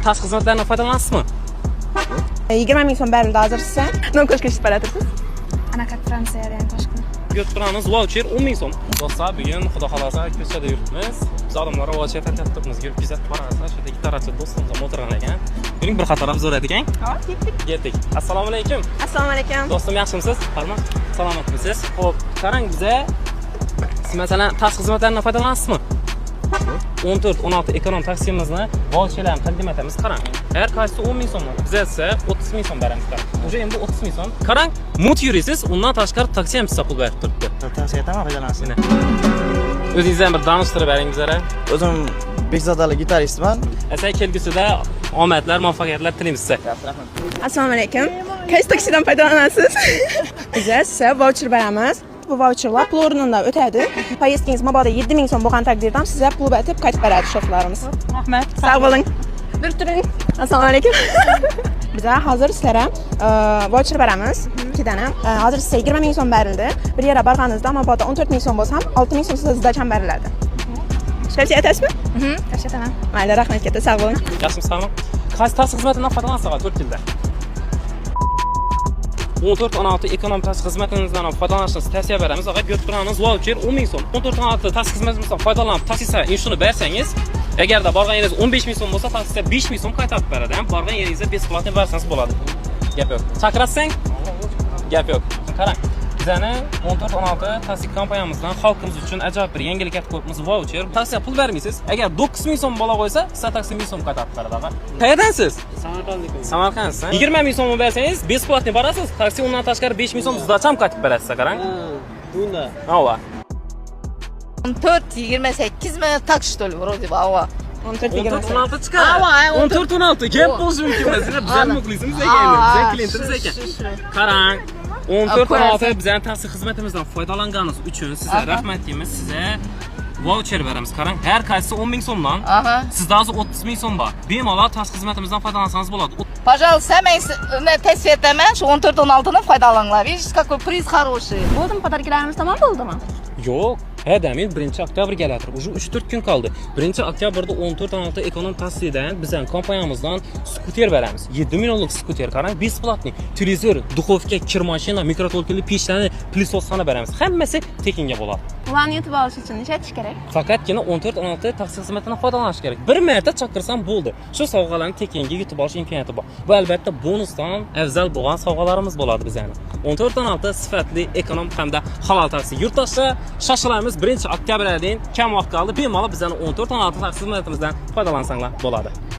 taksi xizmatlaridan foydalanasizmi? 20 ming so'm berildi hozircha. Nima ko'rishib baratirsiz? Anaqa Fransiyadan toshqin. Götüramiz voucher 10 ming so'm. Do'stlar, bugun xudo xolasa ko'chada yuribmiz. Biz odamlar voucher tarqatib turibmiz. Yurib kuzatib boramiz. Shu yerda ikkita do'stimiz ham o'tirgan ekan. Yuring bir qator obzor ekan. Ha, ketdik. Assalomu alaykum. Assalomu alaykum. Do'stim, yaxshimisiz? Farmon, salomatmisiz? Xo'p, qarang biza masalan taksi xizmatlaridan foydalanasizmi? 14-16 ekonom taksimizni voucherlarni taqdim etamiz. Qarang. Har qaysi 10 ming so'm, biz esa 30 ming so'm beramiz. O'sha endi 30 ming so'm. Qarang, mut yurisiz, undan tashqari taksi ham siz pul berib turibdi. Tavsiya etaman, foydalanasiz. O'zingizdan bir tanishtirib bering bizlarga. O'zim Bekzodali gitaristman. Asa kelgusida omadlar, muvaffaqiyatlar tilaymiz sizga. Assalomu alaykum. Qaysi taksidan foydalanasiz? Biz sizga voucher beramiz. Bu voucherlar pul o'rnidan o'tadi. Poyezdkangiz mabodo 7 ming so'm bo'lgan taqdirda ham sizga pul berib qaytib beradi shoflarimiz. Rahmat. Sog' bo'ling. Bir turing. Assalomu alaykum. Biz hozir sizlarga voucher beramiz. Ikkidan ham. Hozir sizga 20 ming so'm berildi. Bir yerga borganingizda mabodo 14 ming so'm bo'lsa ham 6 ming so'm sizga zdacham beriladi. Tavsiya etasizmi? Tavsiya etaman. Mayli, rahmat katta, sog' bo'ling. Yaxshimisiz, Farmon? Qaysi taksi xizmatidan foydalanasiz 4 yilda? 14-16 ekonom taksi xizmatimizdan foydalanishingizni tavsiya beramiz. Faqat götüramiz voucher 10 ming so'm. 14-16 taksi xizmatimizdan foydalanib taksisiga inshuni bersangiz, agarda borganingiz 15 ming so'm bo'lsa, taksisiga 5 ming so'm qaytarib beradi. Ham borgan yeringizga besplatni bersangiz bo'ladi. Gap yo'q. Chaqiratsang? Gap yo'q. Qarang. Bizani 14-16 taksi kompaniyamizdan xalqimiz uchun ajoyib bir yangilik olib qo'yibmiz, voucher. Taksiga pul bermaysiz. Agar 9 ming so'm bo'la qo'ysa, sizga taksi 1000 so'm qaytarib beradi. Qayerdansiz? Samarqanddan. 20 ming so'm bersangiz, besplatni borasiz. Taksi undan tashqari 5 ming so'm zdacham qaytib beradi sizga, qarang. Bunda. Ava. 14-28 mi taksi что ли вроде бы, ава. 14-16 chiqadi. 14-16 gap bo'lishi mumkin emas. Bizlar muxlisimiz ekan, bizlar klientimiz ekan. Qarang. 14-16 bizning taksi xizmatimizdan foydalanganingiz uchun sizga rahmat deymiz. Sizga voucher beramiz. Qarang, har qaysi 10 ming so'mdan. Sizda hozir 30 ming so'm bor. Bemalol taksi xizmatimizdan foydalansangiz bo'ladi. Пожалуйста, men tavsiya etaman, shu 14-16 dan foydalaninglar. Видишь, какой приз хороший. Bo'ldimi, podarkalarimiz tamom bo'ldimi? Yo'q. Hadamil 1-oktyabr keladir. Уже 3-4 kun qoldi. 1-oktyabrda 14-16 ekonom taksidan bizning kompaniyamizdan skuter beramiz. 7 millionlik skuter, qarang, besplatni. Televizor, duxovka, kir mashina, mikrotolkali pechlarni, plisosxona beramiz. Hammasi tekinga bo'ladi. Ularni yutib olish uchun nima etish kerak? Faqatgina 14-16 taksi xizmatidan foydalanish kerak. Bir marta chaqirsam bo'ldi. Shu sovg'alarni tekinga yutib olish imkoniyati bor. Bu albatta bonusdan afzal bo'lgan sovg'alarimiz bo'ladi bizning. 14-16 sifatli ekonom hamda halol taksi. Yurtdoshlar, shoshilamiz. 1-oktyabrdan kam vaqt qoldi. Bemalol bizning 14-16 taksi xizmatimizdan foydalansanglar bo'ladi.